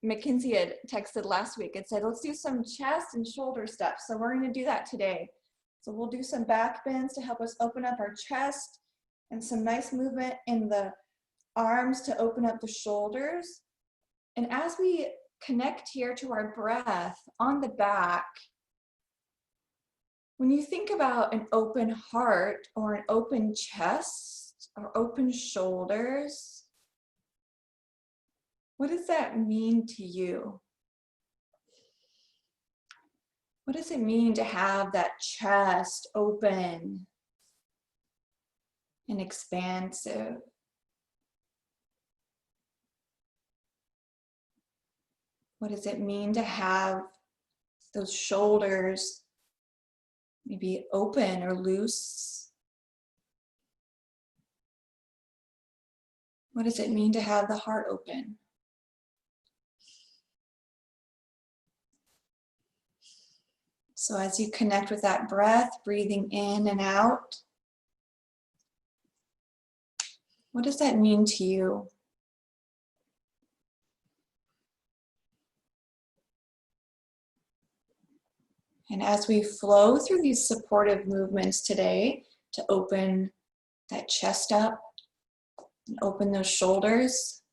Mackenzie had texted last week and said, let's do some chest and shoulder stuff. So we're going to do that today. So we'll do some back bends to help us open up our chest and some nice movement in the arms to open up the shoulders. And as we connect here to our breath on the back, when you think about an open heart or an open chest or open shoulders, what does that mean to you? What does it mean to have that chest open and expansive? What does it mean to have those shoulders maybe open or loose? What does it mean to have the heart open? So as you connect with that breath, breathing in and out, what does that mean to you? And as we flow through these supportive movements today to open that chest up and open those shoulders,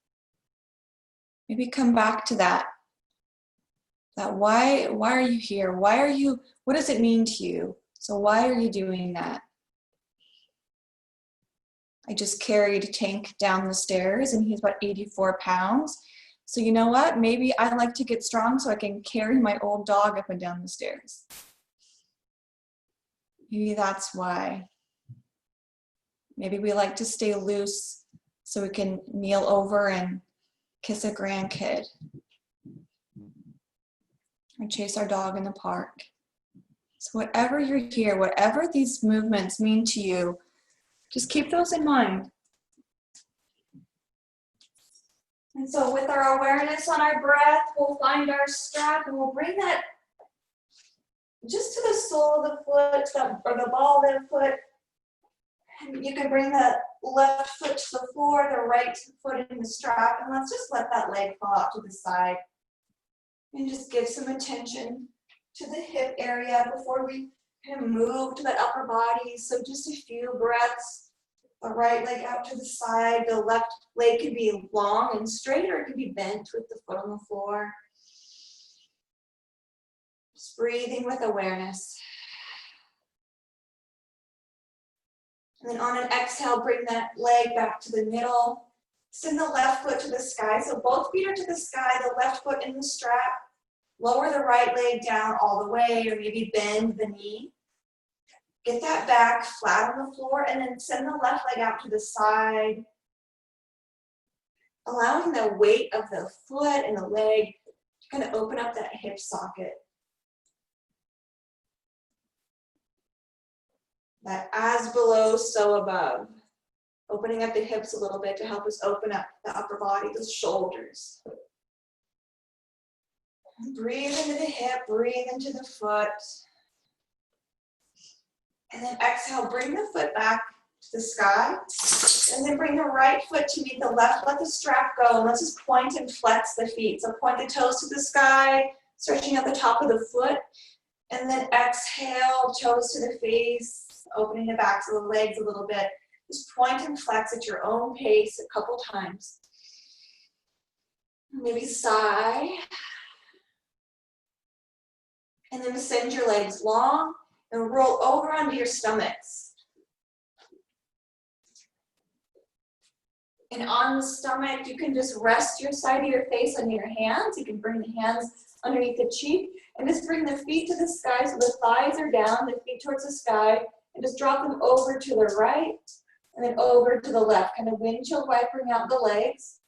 maybe come back to that why are you here? What does it mean to you? So why are you doing that? I just carried Tank down the stairs and he's about 84 pounds. So you know what? Maybe I like to get strong so I can carry my old dog up and down the stairs. Maybe that's why. Maybe we like to stay loose so we can kneel over and kiss a grandkid. Or chase our dog in the park. So whatever you're here, whatever these movements mean to you, just keep those in mind. And so with our awareness on our breath, we'll find our strap and we'll bring that just to the sole of the foot, or the ball of the foot. And you can bring the left foot to the floor, the right foot in the strap, and let's just let that leg fall out to the side. And just give some attention to the hip area before we kind of move to that upper body. So just a few breaths. The right leg out to the side. The left leg can be long and straight, or it can be bent with the foot on the floor. Just breathing with awareness. And then on an exhale, bring that leg back to the middle. Send the left foot to the sky. So both feet are to the sky, the left foot in the strap. Lower the right leg down all the way, or maybe bend the knee. Get that back flat on the floor, and then send the left leg out to the side. Allowing the weight of the foot and the leg to kind of open up that hip socket. That as below, so above. Opening up the hips a little bit to help us open up the upper body, those shoulders. Breathe into the hip, breathe into the foot. And then exhale, bring the foot back to the sky. And then bring the right foot to meet the left. Let the strap go. And let's just point and flex the feet. So point the toes to the sky, stretching out the top of the foot. And then exhale, toes to the face, opening the backs of the legs a little bit. Just point and flex at your own pace a couple times. Maybe sigh. And then send your legs long and roll over onto your stomachs. And on the stomach, you can just rest your side of your face on your hands. You can bring the hands underneath the cheek and just bring the feet to the sky so the thighs are down, the feet towards the sky, and just drop them over to the right and then over to the left, kind of windshield wipering out the legs.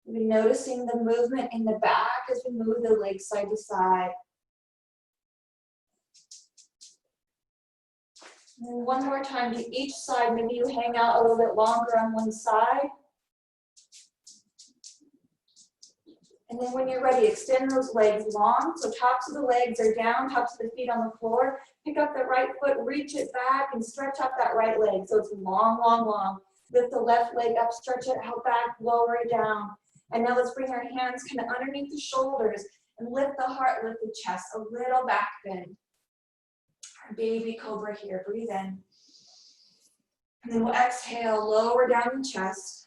We'll be noticing the movement in the back as we move the legs side to side. And then one more time to each side. Maybe you hang out a little bit longer on one side. And then when you're ready, extend those legs long. So tops of the legs are down, tops of the feet on the floor. Pick up the right foot, reach it back, and stretch up that right leg. So it's long, long, long. Lift the left leg up, stretch it out back, lower it down. And now let's bring our hands kind of underneath the shoulders and lift the heart, lift the chest, a little back bend. Our baby cobra here, breathe in. And then we'll exhale, lower down the chest.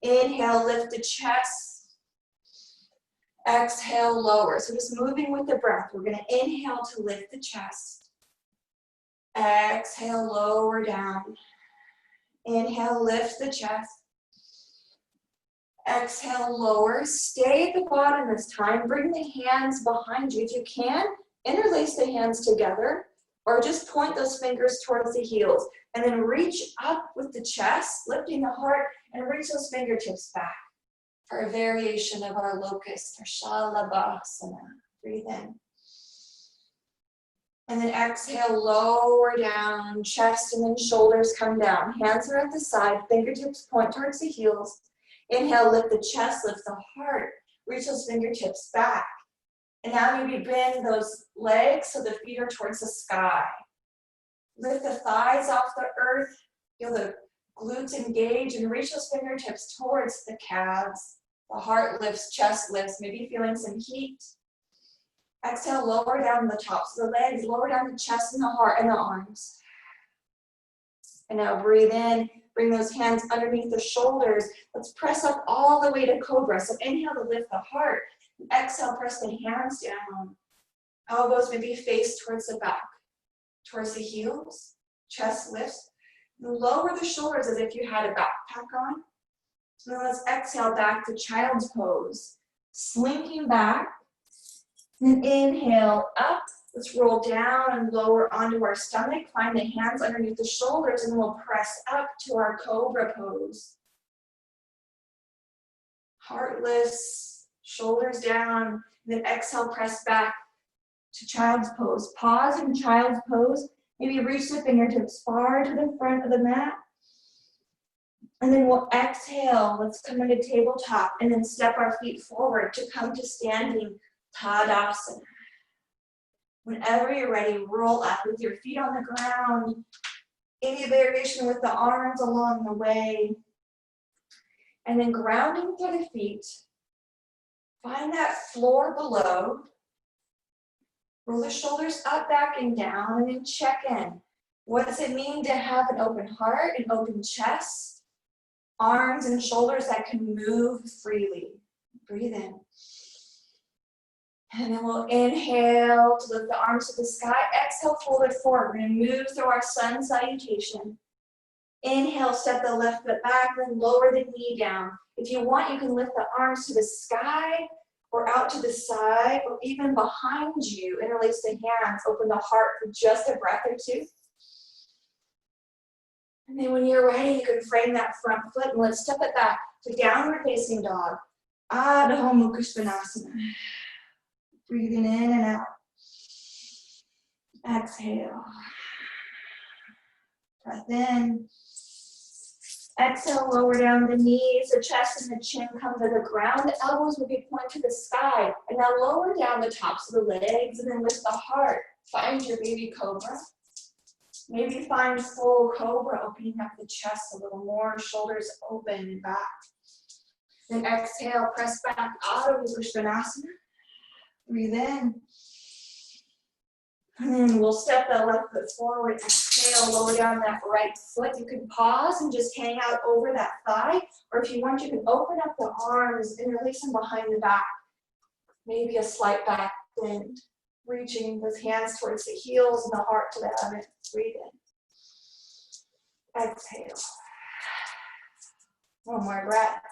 Inhale, lift the chest. Exhale, lower. So just moving with the breath. We're going to inhale to lift the chest. Exhale, lower down. Inhale, lift the chest. Exhale, lower. Stay at the bottom this time. Bring the hands behind you. If you can, interlace the hands together or just point those fingers towards the heels. And then reach up with the chest, lifting the heart, and reach those fingertips back for a variation of our locust or shalabhasana. Breathe in. And then exhale, lower down, chest and then shoulders come down. Hands are at the side, fingertips point towards the heels. Inhale, lift the chest, lift the heart. Reach those fingertips back. And now maybe bend those legs so the feet are towards the sky. Lift the thighs off the earth. Feel the glutes engage and reach those fingertips towards the calves. The heart lifts, chest lifts, maybe feeling some heat. Exhale, lower down the tops of the legs, lower down the chest and the heart and the arms. And now breathe in, bring those hands underneath the shoulders. Let's press up all the way to cobra. So inhale to lift the heart. Exhale, press the hands down. Elbows maybe face towards the back, towards the heels, chest lifts. Lower the shoulders as if you had a backpack on. Now let's exhale back to child's pose. Slinking back. And inhale up. Let's roll down and lower onto our stomach. Find the hands underneath the shoulders and we'll press up to our cobra pose. Heartless, shoulders down. And then exhale, press back to child's pose. Pause in child's pose. Maybe reach the fingertips far to the front of the mat. And then we'll exhale. Let's come into tabletop and then step our feet forward to come to standing Tadasana. Whenever you're ready, roll up with your feet on the ground. Any variation with the arms along the way. And then grounding through the feet. Find that floor below. Roll the shoulders up, back, and down, and then check in. What does it mean to have an open heart, an open chest, arms and shoulders that can move freely? Breathe in. And then we'll inhale to lift the arms to the sky. Exhale, fold it forward. We're going to move through our sun salutation. Inhale, step the left foot back, then lower the knee down. If you want, you can lift the arms to the sky or out to the side or even behind you. Interlace the hands, open the heart for just a breath or two. And then when you're ready, you can frame that front foot and let's step it back to downward facing dog. Adho Mukha Svanasana. Breathing in and out. Exhale. Breath in. Exhale, lower down the knees, the chest and the chin come to the ground. The elbows will be pointed to the sky. And now lower down the tops of the legs and then lift the heart. Find your baby cobra. Maybe find full cobra, opening up the chest a little more, shoulders open and back. Then exhale, press back, Adho Mukha Svanasana. Breathe in. And then we'll step the left foot forward, exhale, lower down that right foot. You can pause and just hang out over that thigh, or if you want, you can open up the arms and release them behind the back. Maybe a slight back bend, reaching those hands towards the heels and the heart to the oven. Breathe in. Exhale. One more breath.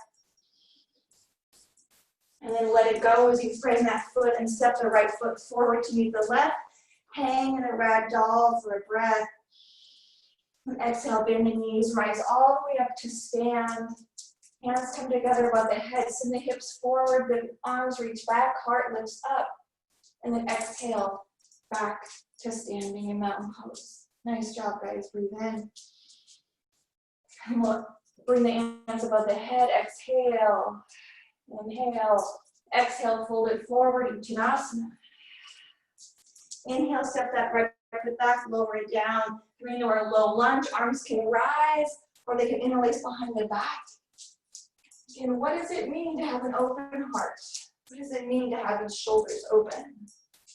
And then let it go as you frame that foot and step the right foot forward to meet the left. Hang in a ragdoll for a breath. And exhale, bend the knees, rise all the way up to stand. Hands come together above the head, send the hips forward, the arms reach back, heart lifts up. And then exhale, back to standing in mountain pose. Nice job, guys. Breathe in. And we'll bring the hands above the head, exhale. Inhale, exhale, fold it forward, Uttanasana. Inhale, step that right foot back, lower it down. Three into our low lunge. Arms can rise or they can interlace behind the back. And what does it mean to have an open heart? What does it mean to have your shoulders open?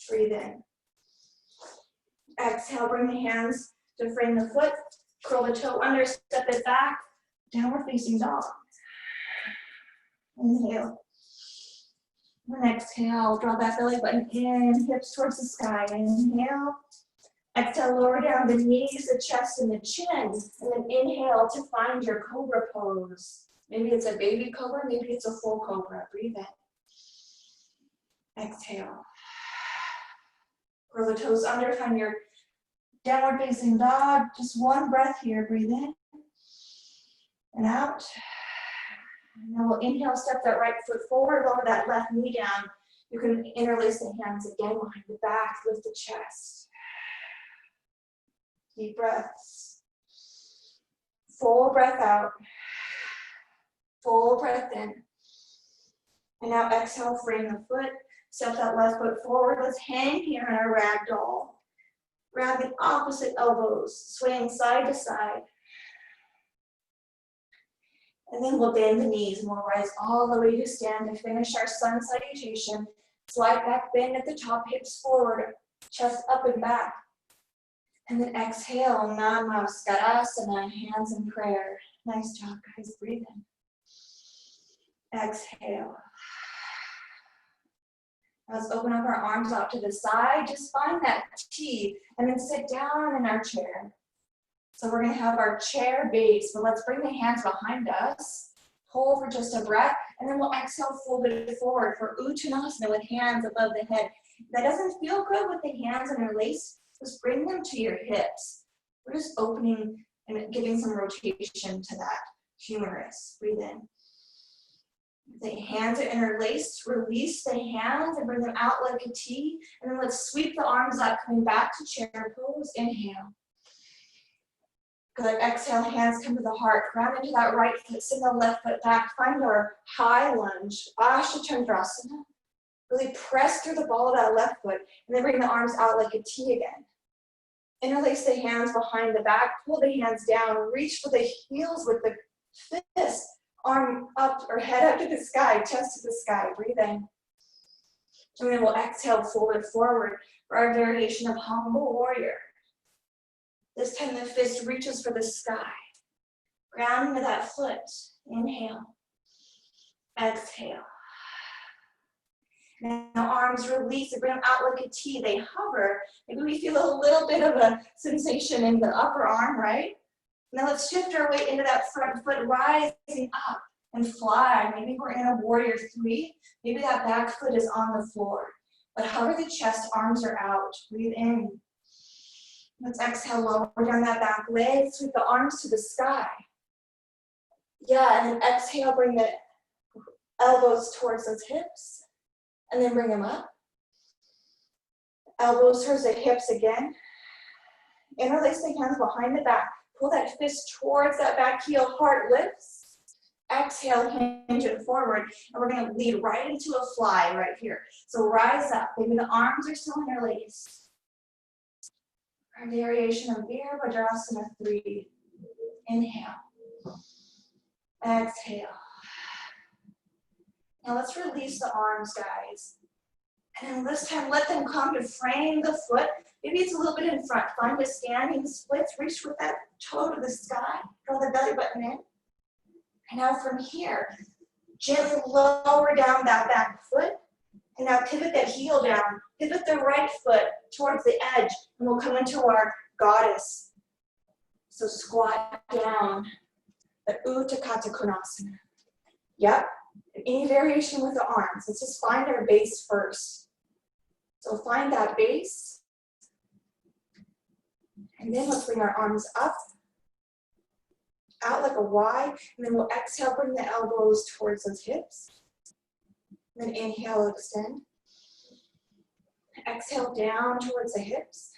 Breathe in. Exhale, bring the hands to frame the foot. Curl the toe under, step it back. Downward facing dog. Inhale. And exhale, draw that belly button in, hips towards the sky. Inhale. Exhale, lower down the knees, the chest, and the chin. And then inhale to find your cobra pose. Maybe it's a baby cobra, maybe it's a full cobra. Breathe in. Exhale. Curl the toes under, find your downward facing dog. Just one breath here. Breathe in and out. And then we'll inhale, step that right foot forward, lower that left knee down. You can interlace the hands again behind the back, lift the chest. Deep breaths. Full breath out. Full breath in. And now exhale, frame the foot. Step that left foot forward. Let's hang here in our ragdoll. Grab the opposite elbows, swaying side to side. And then we'll bend the knees and we'll rise all the way to stand to finish our sun salutation. Slide back, bend at the top, hips forward, chest up and back. And then exhale, Namaskarasana, hands in prayer. Nice job, guys. Breathe in. Exhale. Let's open up our arms out to the side. Just find that T and then sit down in our chair. So we're going to have our chair base, but let's bring the hands behind us. Hold for just a breath, and then we'll exhale, fold it forward for Uttanasana with hands above the head. If that doesn't feel good with the hands interlaced, just bring them to your hips. We're just opening and giving some rotation to that humerus. Breathe in. The hands are interlaced. Release the hands and bring them out like a T. And then let's sweep the arms up, coming back to chair pose. Inhale. Good. Exhale, hands come to the heart. Ground into that right foot, send the left foot back. Find our high lunge, Ashtachandrasana. Really press through the ball of that left foot, and then bring the arms out like a T again. Interlace the hands behind the back, pull the hands down, reach for the heels with the fist, arm up or head up to the sky, chest to the sky. Breathe in. And then we'll exhale, fold it forward for our variation of humble warrior. This time the fist reaches for the sky. Ground into that foot. Inhale. Exhale. Now arms release and bring them out like a T. They hover. Maybe we feel a little bit of a sensation in the upper arm, right? Now let's shift our weight into that front foot, rising up and fly. Maybe we're in a warrior 3. Maybe that back foot is on the floor. But hover the chest, arms are out. Breathe in. Let's exhale, lower down that back leg, sweep the arms to the sky. Yeah, and then exhale, bring the elbows towards those hips, and then bring them up. Elbows towards the hips again. Interlace the hands behind the back. Pull that fist towards that back heel, heart lifts. Exhale, hinge it forward, and we're gonna lead right into a fly right here. So rise up, maybe the arms are still interlaced. Our variation of Virabhadrasana 3. Inhale. Exhale. Now let's release the arms, guys. And this time let them come to frame the foot. Maybe it's a little bit in front. Find a standing splits. Reach with that toe to the sky. Draw the belly button in. And now from here, gently lower down that back foot. And now pivot that heel down. Pivot the right foot towards the edge, and we'll come into our goddess. So squat down, the Utthita Konasana. Yep, any variation with the arms. Let's just find our base first. So find that base. And then let's bring our arms up, out like a Y, and then we'll exhale, bring the elbows towards those hips. Then inhale, extend. Exhale down towards the hips.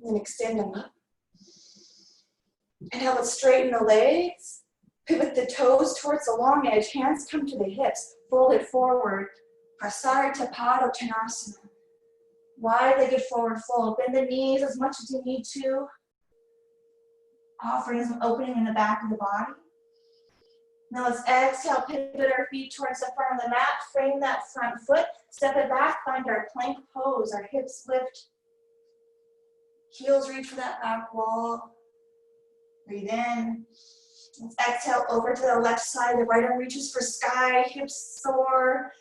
And then extend them up. And now let's straighten the legs. Pivot the toes towards the long edge. Hands come to the hips. Fold it forward. Prasarita Padottanasana. Wide-legged forward fold. Bend the knees as much as you need to. Offering some opening in the back of the body. Now let's exhale, pivot our feet towards the front of the mat, frame that front foot, step it back, find our plank pose, our hips lift, heels reach for that back wall. Breathe in. Let's exhale over to the left side, the right arm reaches for sky, hips soar.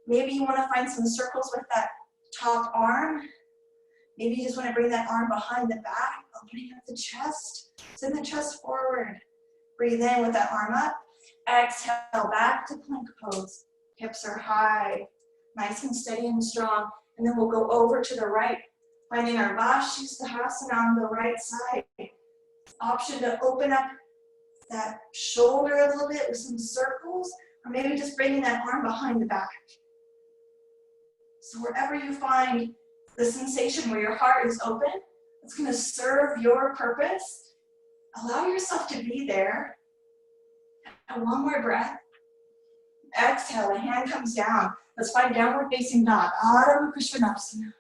Maybe you want to find some circles with that top arm. Maybe you just want to bring that arm behind the back, opening up the chest, send the chest forward. Breathe in with that arm up. Exhale, back to plank pose. Hips are high, nice and steady and strong. And then we'll go over to the right, finding our Vashisthasana on the right side. Option to open up that shoulder a little bit with some circles, or maybe just bringing that arm behind the back. So wherever you find the sensation where your heart is open, it's going to serve your purpose. Allow yourself to be there. And one more breath. Exhale, the hand comes down. Let's find downward facing dog, Adho Krishnasana.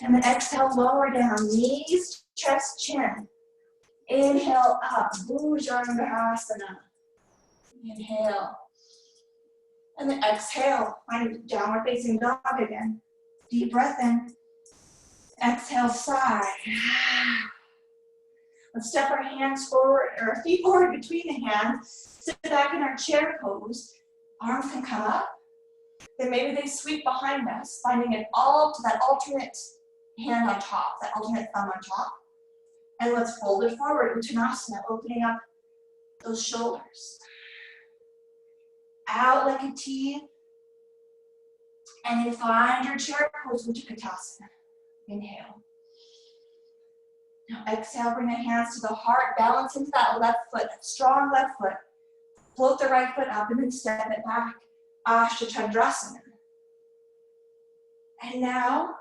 And then exhale, lower down, knees, chest, chin. Inhale up, Bhujangasana. Inhale. And then exhale, find downward facing dog again. Deep breath in. Exhale, sigh. Let's step our hands forward, or our feet forward between the hands. Sit back in our chair pose. Arms can come up. Then maybe they sweep behind us, finding that alternate hand on top, that alternate thumb on top. And let's fold it forward, Uttanasana, opening up those shoulders. Out like a T. And then find your chair pose, Uttanasana. Inhale. Now exhale, bring the hands to the heart, balance into that left foot, that strong left foot. Float the right foot up and then step it back, Ashtandrasana. And now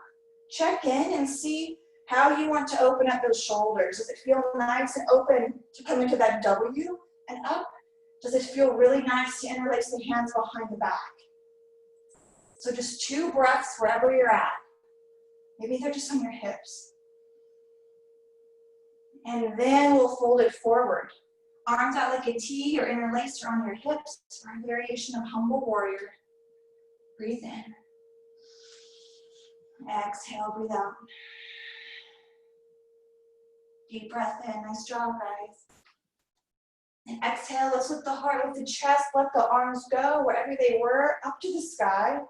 check in and see how you want to open up those shoulders. Does it feel nice and open to come into that W and up? Does it feel really nice to interlace the hands behind the back? So just 2 breaths wherever you're at. Maybe they're just on your hips. And then we'll fold it forward. Arms out like a T or interlaced or on your hips for a variation of humble warrior. Breathe in. Exhale, breathe out. Deep breath in. Nice job, guys. And exhale, let's lift the heart, lift the chest, let the arms go wherever they were, up to the sky.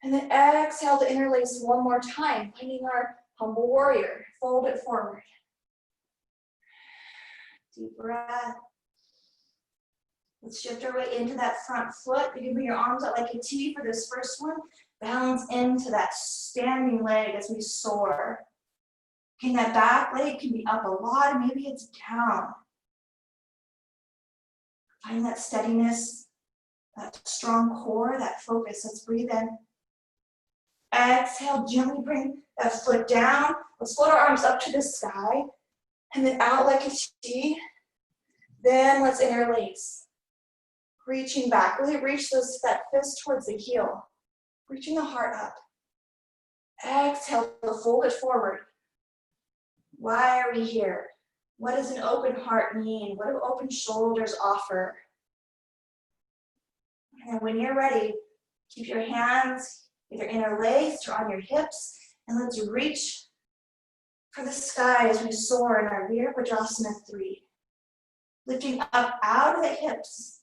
And then exhale to interlace one more time, finding our humble warrior. Fold it forward. Deep breath. Let's shift our way into that front foot. You can bring your arms out like a T for this first one. Balance into that standing leg as we soar. Okay, that back leg can be up a lot, maybe it's down. Find that steadiness, that strong core, that focus. Let's breathe in. Exhale, gently bring that foot down. Let's float our arms up to the sky. And then out like a T. Then let's interlace. Reaching back. Really reach that fist towards the heel. Reaching the heart up. Exhale to fold it forward. Why are we here? What does an open heart mean? What do open shoulders offer? And when you're ready, keep your hands either interlaced or on your hips, and let's reach for the sky as we soar in our Virabhadrasana 3. Lifting up out of the hips.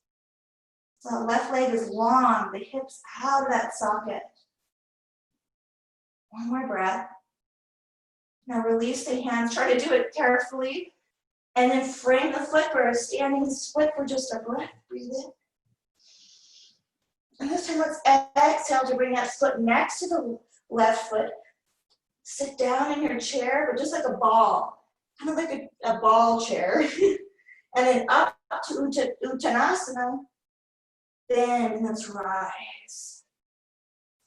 So the left leg is long, the hips out of that socket. One more breath. Now release the hands, try to do it carefully. And then frame the foot for a standing split for just a breath. Breathe in. And this time let's exhale to bring that foot next to the left foot. Sit down in your chair, but just like a ball. Kind of like a ball chair. And then up to Uttanasana. Bend and let's rise.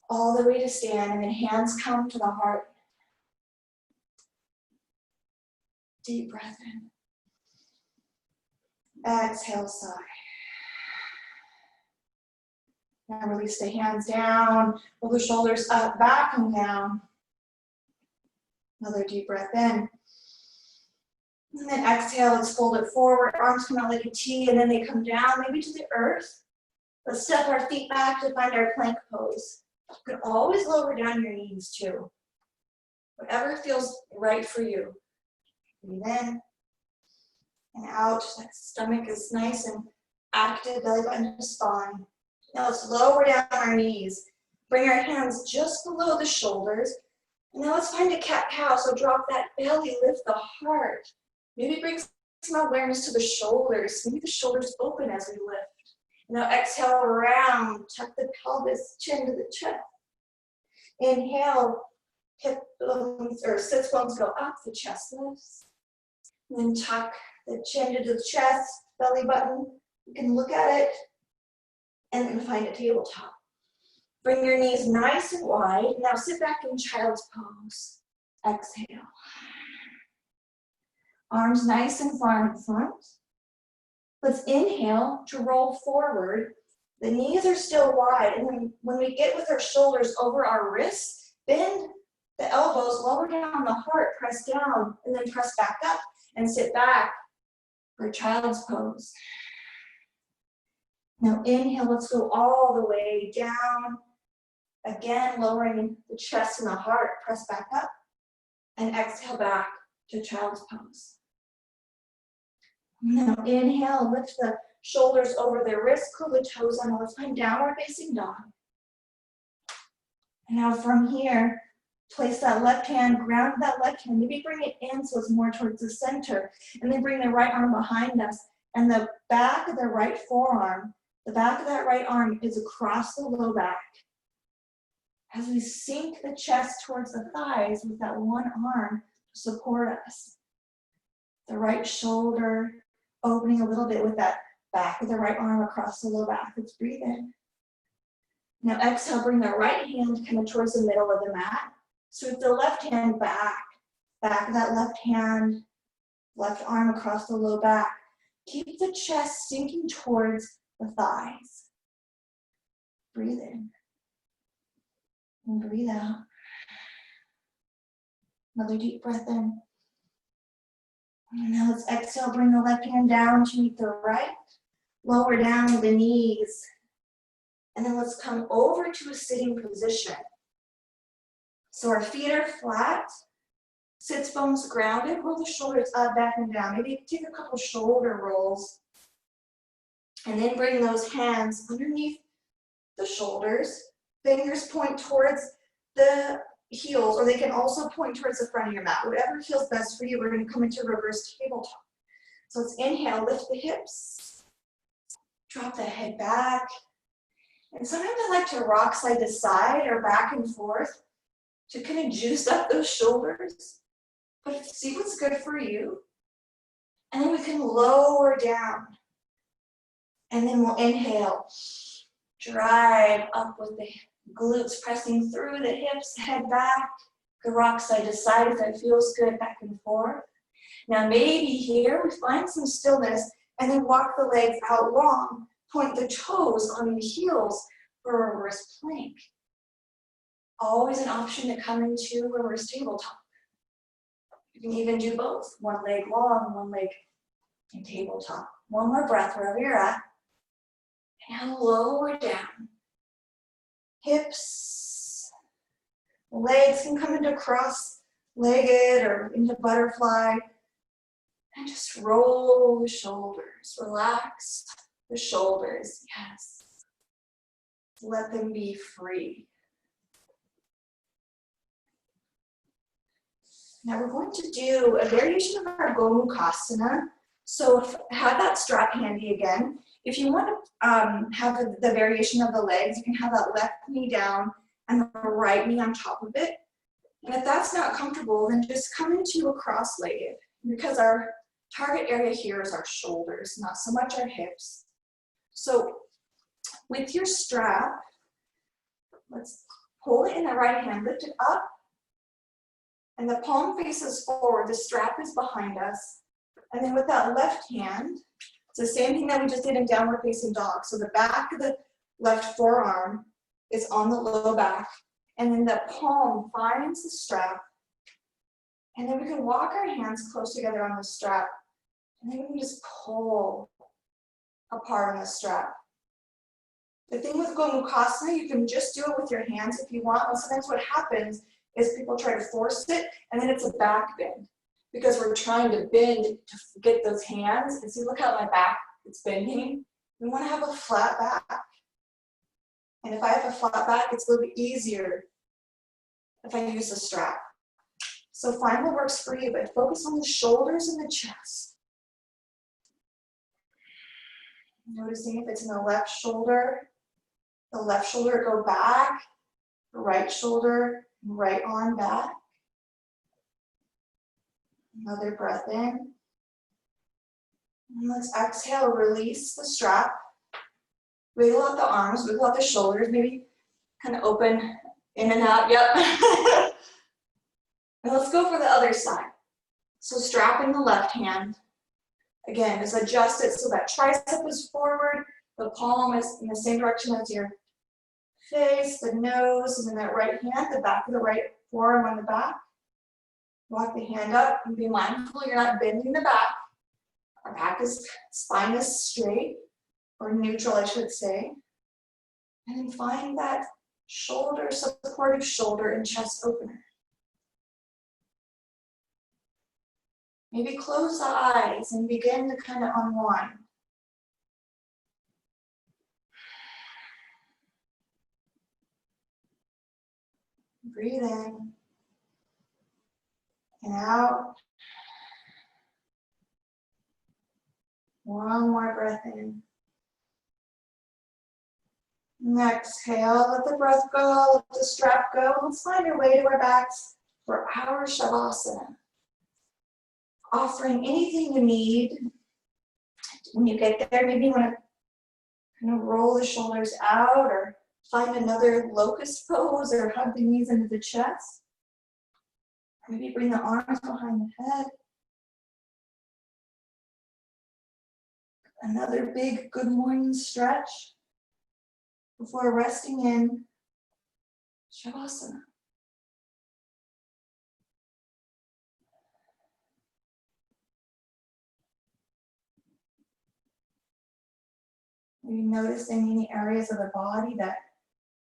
All the way to stand, and then hands come to the heart. Deep breath in. Exhale, sigh. Now release the hands down, pull the shoulders up, back and down. Another deep breath in. And then exhale, let's fold it forward, arms come out like a T, and then they come down, maybe to the earth. Let's step our feet back to find our plank pose. You can always lower down your knees too. Whatever feels right for you. Breathe in and out. That stomach is nice and active, belly button to spine. Now let's lower down our knees. Bring our hands just below the shoulders. And now let's find a cat-cow. So drop that belly, lift the heart. Maybe bring some awareness to the shoulders. Maybe the shoulders open as we lift. Now exhale around, tuck the pelvis, chin to the chest. Inhale, hip bones or sits bones go up, the chest lifts. And then tuck the chin to the chest, belly button. You can look at it and then find a tabletop. Bring your knees nice and wide. Now sit back in child's pose. Exhale. Arms nice and far in front. Let's inhale to roll forward. The knees are still wide. And then when we get with our shoulders over our wrists, bend the elbows, lower down the heart, press down, and then press back up and sit back for child's pose. Now inhale, let's go all the way down. Again, lowering the chest and the heart, press back up. And exhale back to child's pose. Now inhale, lift the shoulders over the wrists, curl the toes on. Let's find downward facing dog. And now from here, place that left hand, ground that left hand, maybe bring it in so it's more towards the center. And then bring the right arm behind us. And the back of the right forearm, the back of that right arm is across the low back. As we sink the chest towards the thighs with that one arm to support us. The right shoulder opening a little bit with that back of the right arm across the low back. Let's breathe in. Now exhale, bring the right hand kind of towards the middle of the mat. Sweep the left hand back of that left hand, left arm across the low back. Keep the chest sinking towards the thighs. Breathe in. And breathe out. Another deep breath in. And now let's exhale, bring the left hand down to meet the right. Lower down the knees. And then let's come over to a sitting position. So our feet are flat, sits bones grounded, roll the shoulders up, back and down. Maybe take a couple shoulder rolls. And then bring those hands underneath the shoulders. Fingers point towards the heels, or they can also point towards the front of your mat. Whatever feels best for you, we're going to come into reverse tabletop. So let's inhale, lift the hips, drop the head back. And sometimes I like to rock side to side or back and forth to kind of juice up those shoulders. But see what's good for you. And then we can lower down. And then we'll inhale, drive up with the glutes pressing through the hips, head back, the rock side to side if that feels good, back and forth. Now maybe here we find some stillness and then walk the legs out long, point the toes on the heels for a reverse plank. Always an option to come into reverse tabletop. You can even do both, one leg long, one leg in tabletop. One more breath wherever you're at. And lower down. Hips, legs can come into cross-legged or into butterfly. And just roll the shoulders, relax the shoulders, yes. Let them be free. Now we're going to do a variation of our Gomukhasana. So have that strap handy again. If you want to have the variation of the legs, you can have that left knee down and the right knee on top of it. And if that's not comfortable, then just come into a cross-legged, because our target area here is our shoulders, not so much our hips. So with your strap, let's hold it in the right hand, lift it up, and the palm faces forward, the strap is behind us. And then with that left hand, it's the same thing that we just did in downward facing dog. So the back of the left forearm is on the low back, and then the palm finds the strap, And then we can walk our hands close together on the strap. And then we can just pull apart on the strap. The thing with Gomukhasana, you can just do it with your hands if you want. And sometimes what happens is people try to force it, and then it's a back bend. Because we're trying to bend to get those hands. And see, look how my back is bending. We want to have a flat back. And if I have a flat back, it's a little bit easier if I use a strap. So find what works for you, but focus on the shoulders and the chest. Noticing if it's in the left shoulder go back, the right shoulder, right arm back. Another breath in. And let's exhale, release the strap. Wiggle out the arms, wiggle out the shoulders, maybe kind of open in and out, yep. And let's go for the other side. So strapping the left hand. Again, just adjust it so that tricep is forward, the palm is in the same direction as your face, the nose, and then that right hand, the back of the right forearm on the back. Walk the hand up and be mindful you're not bending the back. Our back is, spine is straight, or neutral, I should say. And then find that shoulder, supportive shoulder and chest opener. Maybe close the eyes and begin to kind of unwind. Breathe in and out. One more breath in. And exhale, let the breath go, let the strap go. Let's find our way to our backs for our Shavasana. Offering anything you need. When you get there, maybe you want to kind of roll the shoulders out or find another locust pose or hug the knees into the chest. Maybe bring the arms behind the head. Another big good morning stretch before resting in Shavasana. Maybe noticing any areas of the body that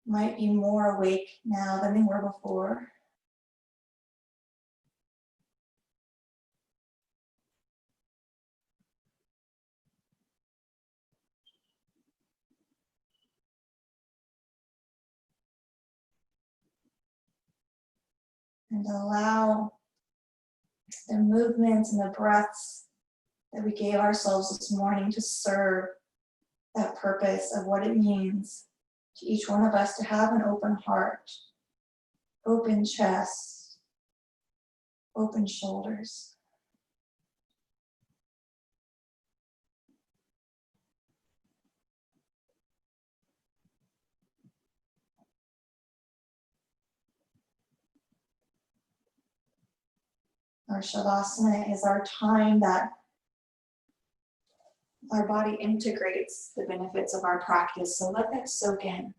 might be more awake now than they were before. And allow the movements and the breaths that we gave ourselves this morning to serve that purpose of what it means to each one of us to have an open heart, open chest, open shoulders. Our Shavasana is our time that our body integrates the benefits of our practice. So let that soak in.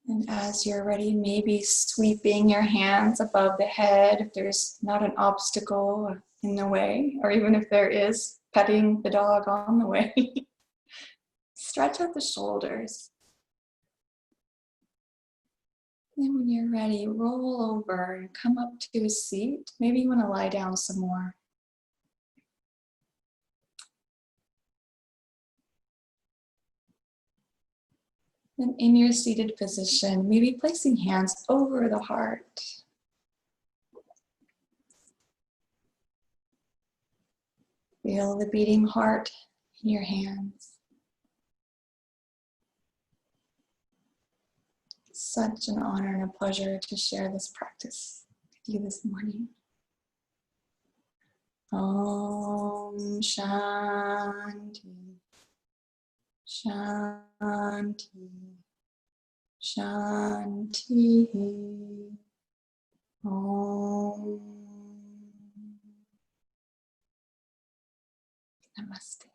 And as you're ready, maybe sweeping your hands above the head if there's not an obstacle in the way, or even if there is, petting the dog on the way. Stretch out the shoulders. And when you're ready, roll over and come up to a seat. Maybe you want to lie down some more. And in your seated position, maybe placing hands over the heart. Feel the beating heart in your hands. Such an honor and a pleasure to share this practice with you this morning. Om Shanti. Shanti. Shanti. Om. Namaste.